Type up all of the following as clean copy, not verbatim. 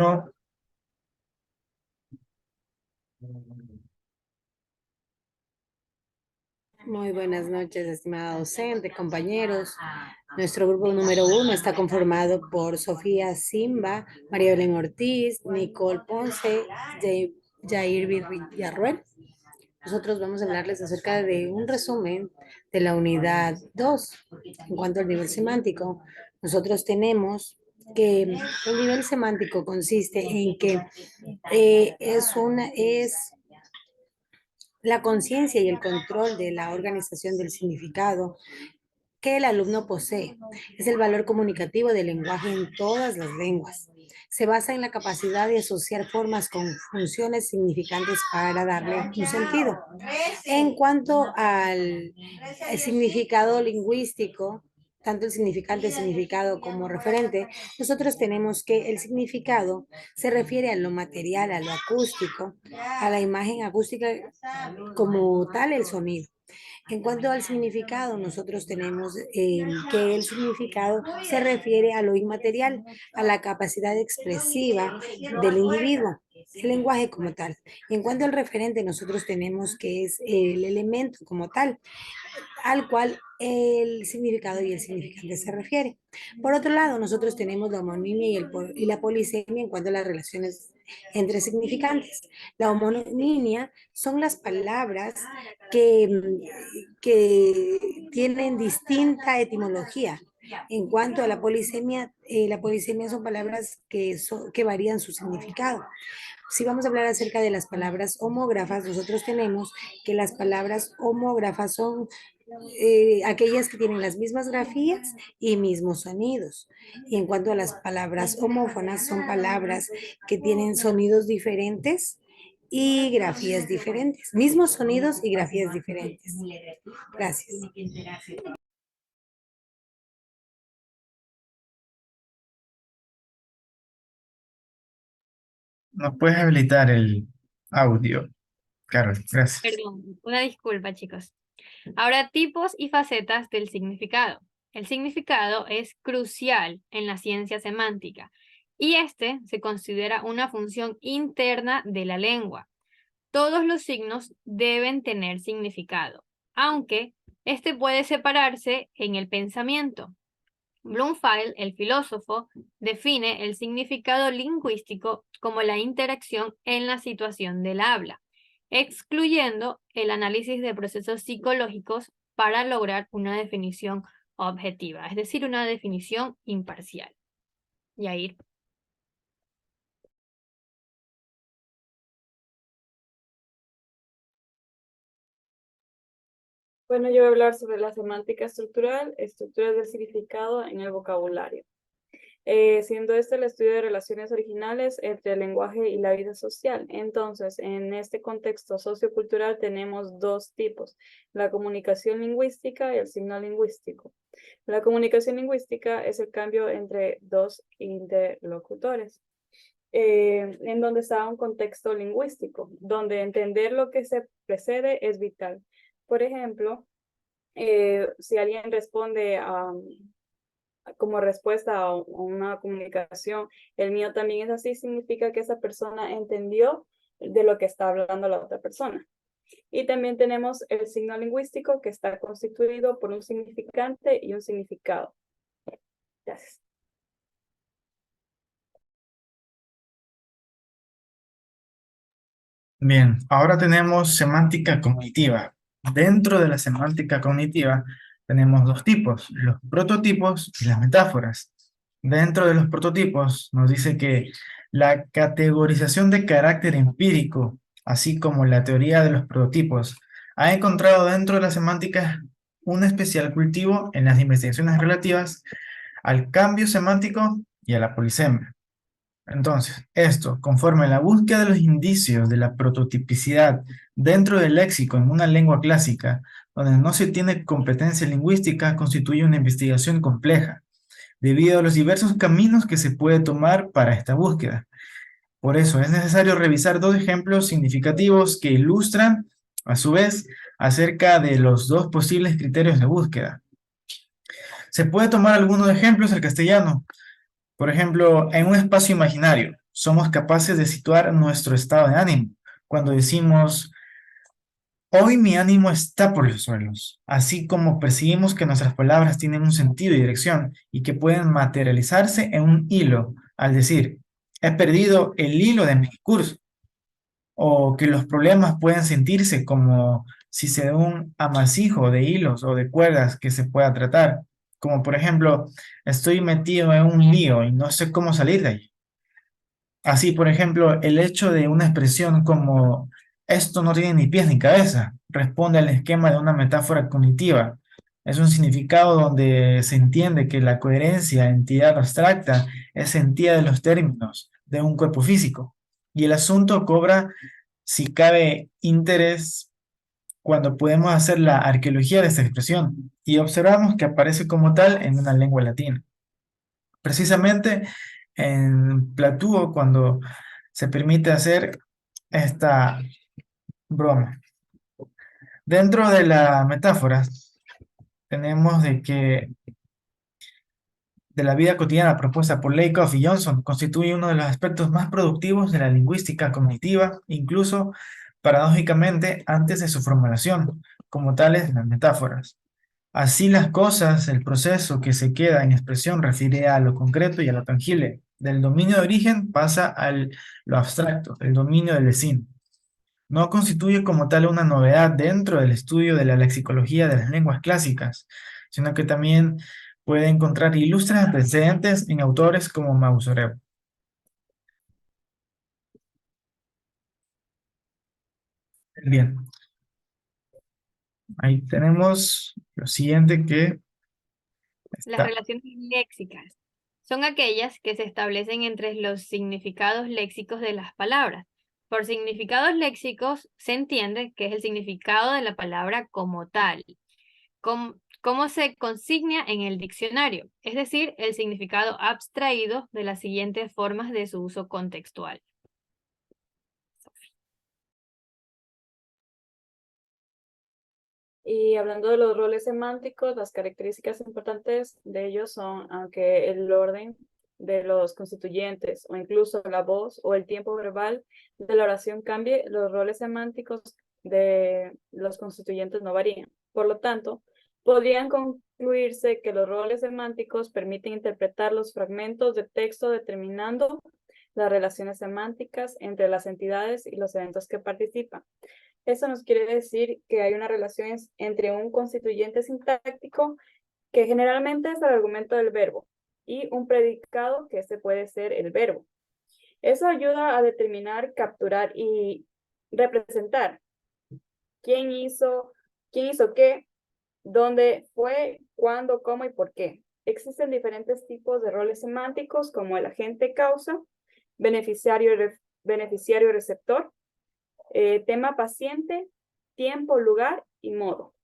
No. Muy buenas noches, estimada docente, compañeros. Nuestro grupo número 1 está conformado por Sofía Simba, María Belén Ortiz, Nicole Ponce, Jair Villarruel. Nosotros vamos a hablarles acerca de un resumen de la unidad 2. En cuanto al nivel semántico, nosotros tenemos que el nivel semántico consiste en que es la conciencia y el control de la organización del significado que el alumno posee. Es el valor comunicativo del lenguaje en todas las lenguas. Se basa en la capacidad de asociar formas con funciones significantes para darle un sentido. En cuanto al el significado lingüístico, tanto el significante, significado como referente, nosotros tenemos que el significado se refiere a lo material, a lo acústico, a la imagen acústica como tal el sonido. En cuanto al significado, nosotros tenemos que el significado se refiere a lo inmaterial, a la capacidad expresiva del individuo, el lenguaje como tal. En cuanto al referente, nosotros tenemos que es el elemento como tal, al cual el significado y el significante se refiere. Por otro lado, nosotros tenemos la homonimia y la polisemia en cuanto a las relaciones entre significantes. La homonimia son las palabras que tienen distinta etimología. En cuanto a la polisemia son palabras que varían su significado. Si vamos a hablar acerca de las palabras homógrafas, nosotros tenemos que las palabras homógrafas son aquellas que tienen las mismas grafías y mismos sonidos. Y en cuanto a las palabras homófonas, son palabras que tienen sonidos diferentes y grafías diferentes, mismos sonidos y grafías diferentes. Gracias. ¿Nos puedes habilitar el audio, Carol? Gracias. Perdón, una disculpa, chicos. Ahora, tipos y facetas del significado. El significado es crucial en la ciencia semántica y este se considera una función interna de la lengua. Todos los signos deben tener significado, aunque este puede separarse en el pensamiento. Bloomfield, el filósofo, define el significado lingüístico como la interacción en la situación del habla, excluyendo el análisis de procesos psicológicos para lograr una definición objetiva, es decir, una definición imparcial. Yair. Bueno, yo voy a hablar sobre la semántica estructural, estructuras del significado en el vocabulario. Siendo este el estudio de relaciones originales entre el lenguaje y la vida social. Entonces, en este contexto sociocultural tenemos dos tipos, la comunicación lingüística y el signo lingüístico. La comunicación lingüística es el cambio entre dos interlocutores, en donde está un contexto lingüístico, donde entender lo que se precede es vital. Por ejemplo, si alguien responde como respuesta a una comunicación, el mío también es así, significa que esa persona entendió de lo que está hablando la otra persona. Y también tenemos el signo lingüístico que está constituido por un significante y un significado. Gracias. Bien, ahora tenemos semántica cognitiva. Dentro de la semántica cognitiva tenemos dos tipos, los prototipos y las metáforas. Dentro de los prototipos nos dice que la categorización de carácter empírico, así como la teoría de los prototipos, ha encontrado dentro de la semántica un especial cultivo en las investigaciones relativas al cambio semántico y a la polisemia. Entonces, esto, conforme a la búsqueda de los indicios de la prototipicidad dentro del léxico en una lengua clásica, donde no se tiene competencia lingüística, constituye una investigación compleja, debido a los diversos caminos que se puede tomar para esta búsqueda. Por eso es necesario revisar dos ejemplos significativos que ilustran, a su vez, acerca de los dos posibles criterios de búsqueda. Se puede tomar algunos ejemplos al castellano. Por ejemplo, en un espacio imaginario, somos capaces de situar nuestro estado de ánimo. Cuando decimos, hoy mi ánimo está por los suelos, así como percibimos que nuestras palabras tienen un sentido y dirección y que pueden materializarse en un hilo, al decir, he perdido el hilo de mi discurso, o que los problemas pueden sentirse como si se da un amasijo de hilos o de cuerdas que se pueda tratar, como por ejemplo, estoy metido en un lío y no sé cómo salir de ahí. Así, por ejemplo, el hecho de una expresión como esto no tiene ni pies ni cabeza responde al esquema de una metáfora cognitiva. Es un significado donde se entiende que la coherencia, entidad abstracta, es sentida de los términos de un cuerpo físico. Y el asunto cobra, si cabe, interés cuando podemos hacer la arqueología de esta expresión y observamos que aparece como tal en una lengua latina. Precisamente en Platúo, cuando se permite hacer esta broma. Dentro de la metáfora, tenemos de que de la vida cotidiana propuesta por Lakoff y Johnson constituye uno de los aspectos más productivos de la lingüística cognitiva, incluso paradójicamente antes de su formulación, como tales las metáforas. Así las cosas, el proceso que se queda en expresión refiere a lo concreto y a lo tangible. Del dominio de origen pasa a lo abstracto, el dominio del vecino. No constituye como tal una novedad dentro del estudio de la lexicología de las lenguas clásicas, sino que también puede encontrar ilustres antecedentes en autores como Mausoleo. Bien, ahí tenemos lo siguiente que Las está. relaciones léxicas son aquellas que se establecen entre los significados léxicos de las palabras. Por significados léxicos se entiende que es el significado de la palabra como tal, cómo se consigna en el diccionario, es decir, el significado abstraído de las siguientes formas de su uso contextual. Y hablando de los roles semánticos, las características importantes de ellos son, aunque el orden de los constituyentes o incluso la voz o el tiempo verbal de la oración cambie, los roles semánticos de los constituyentes no varían. Por lo tanto, podrían concluirse que los roles semánticos permiten interpretar los fragmentos de texto determinando las relaciones semánticas entre las entidades y los eventos que participan. Eso nos quiere decir que hay una relación entre un constituyente sintáctico, que generalmente es el argumento del verbo, y un predicado, que este puede ser el verbo. Eso ayuda a determinar, capturar y representar quién hizo qué, dónde fue, cuándo, cómo y por qué. Existen diferentes tipos de roles semánticos, como el agente causa, beneficiario receptor, tema paciente, tiempo, lugar y modo.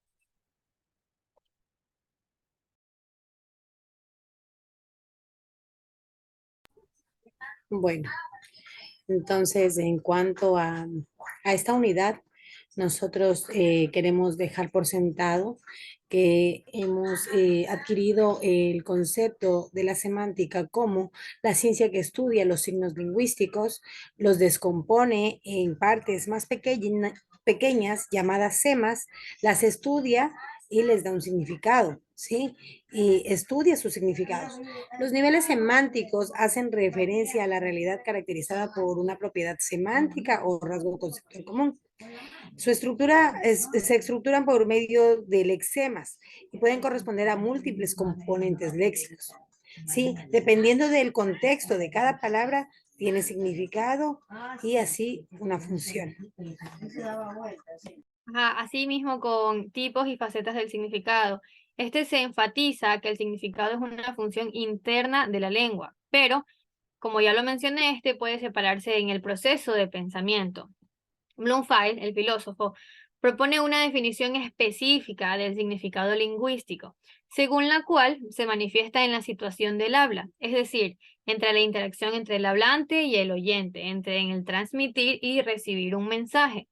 Bueno, entonces en cuanto a esta unidad, nosotros queremos dejar por sentado que hemos adquirido el concepto de la semántica como la ciencia que estudia los signos lingüísticos, los descompone en partes más pequeñas llamadas semas, las estudia y les da un significado, ¿sí? Y estudia sus significados. Los niveles semánticos hacen referencia a la realidad caracterizada por una propiedad semántica o rasgo conceptual común. Su estructura se estructuran por medio de lexemas y pueden corresponder a múltiples componentes léxicos. Sí, dependiendo del contexto de cada palabra, tiene significado y así una función. Así mismo con tipos y facetas del significado. Este se enfatiza que el significado es una función interna de la lengua, pero, como ya lo mencioné, este puede separarse en el proceso de pensamiento. Bloomfield, el filósofo, propone una definición específica del significado lingüístico, según la cual se manifiesta en la situación del habla, es decir, entre la interacción entre el hablante y el oyente, entre en el transmitir y recibir un mensaje.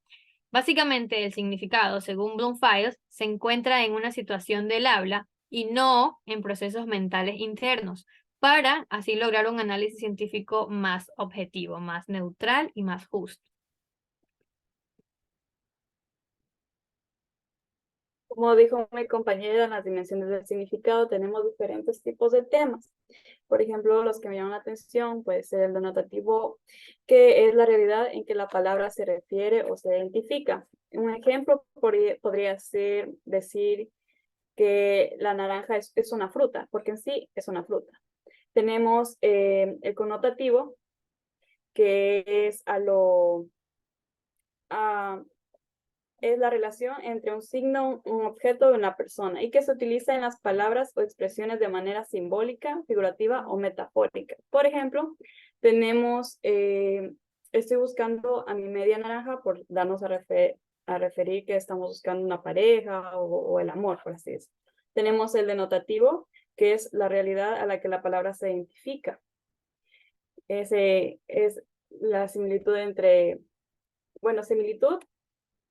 Básicamente, el significado, según Bloomfield, se encuentra en una situación del habla y no en procesos mentales internos, para así lograr un análisis científico más objetivo, más neutral y más justo. Como dijo mi compañera, en las dimensiones del significado tenemos diferentes tipos de temas. Por ejemplo, los que me llaman la atención puede ser el denotativo, que es la realidad en que la palabra se refiere o se identifica. Un ejemplo podría ser decir que la naranja es una fruta, porque en sí es una fruta. Tenemos el connotativo, que es es la relación entre un signo, un objeto y una persona, y que se utiliza en las palabras o expresiones de manera simbólica, figurativa o metafórica. Por ejemplo, tenemos, estoy buscando a mi media naranja por darnos a referir que estamos buscando una pareja o el amor, por así decirlo. Tenemos el denotativo, que es la realidad a la que la palabra se identifica. Ese es la similitud similitud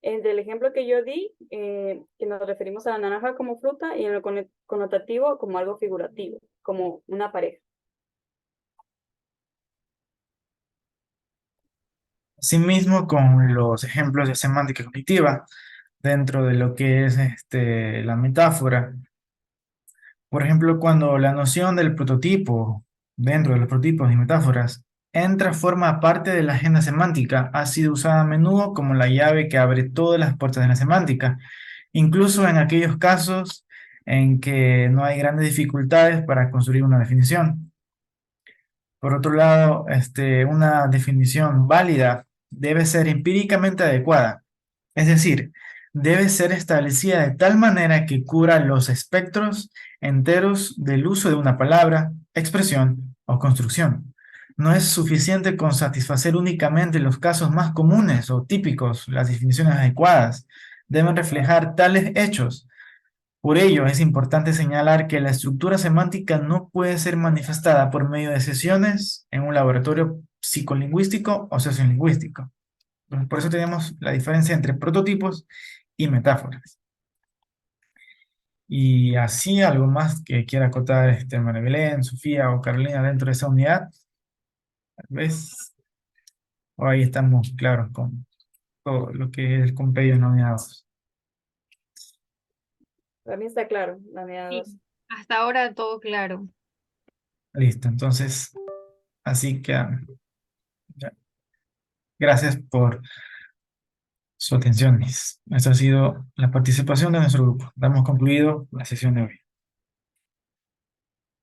entre el ejemplo que yo di, que nos referimos a la naranja como fruta, y en el connotativo como algo figurativo, como una pareja. Asimismo, con los ejemplos de semántica cognitiva, dentro de lo que es la metáfora. Por ejemplo, cuando la noción del prototipo, dentro de los prototipos y metáforas, forma parte de la agenda semántica, ha sido usada a menudo como la llave que abre todas las puertas de la semántica, incluso en aquellos casos en que no hay grandes dificultades para construir una definición. Por otro lado, una definición válida debe ser empíricamente adecuada, es decir, debe ser establecida de tal manera que cubra los espectros enteros del uso de una palabra, expresión o construcción. No es suficiente con satisfacer únicamente los casos más comunes o típicos. Las definiciones adecuadas deben reflejar tales hechos. Por ello, es importante señalar que la estructura semántica no puede ser manifestada por medio de sesiones en un laboratorio psicolingüístico o sociolingüístico. Por eso tenemos la diferencia entre prototipos y metáforas. Y así, algo más que quiera acotar María Belén, Sofía o Carolina dentro de esa unidad. Tal vez, o ahí estamos claros con todo lo que es el compendio en la unidad 2. Para mí está claro, la unidad Sí, 2. hasta ahora todo claro. Listo, entonces, así que ya. Gracias por su atención, Miss. Esta ha sido la participación de nuestro grupo. Damos concluido la sesión de hoy.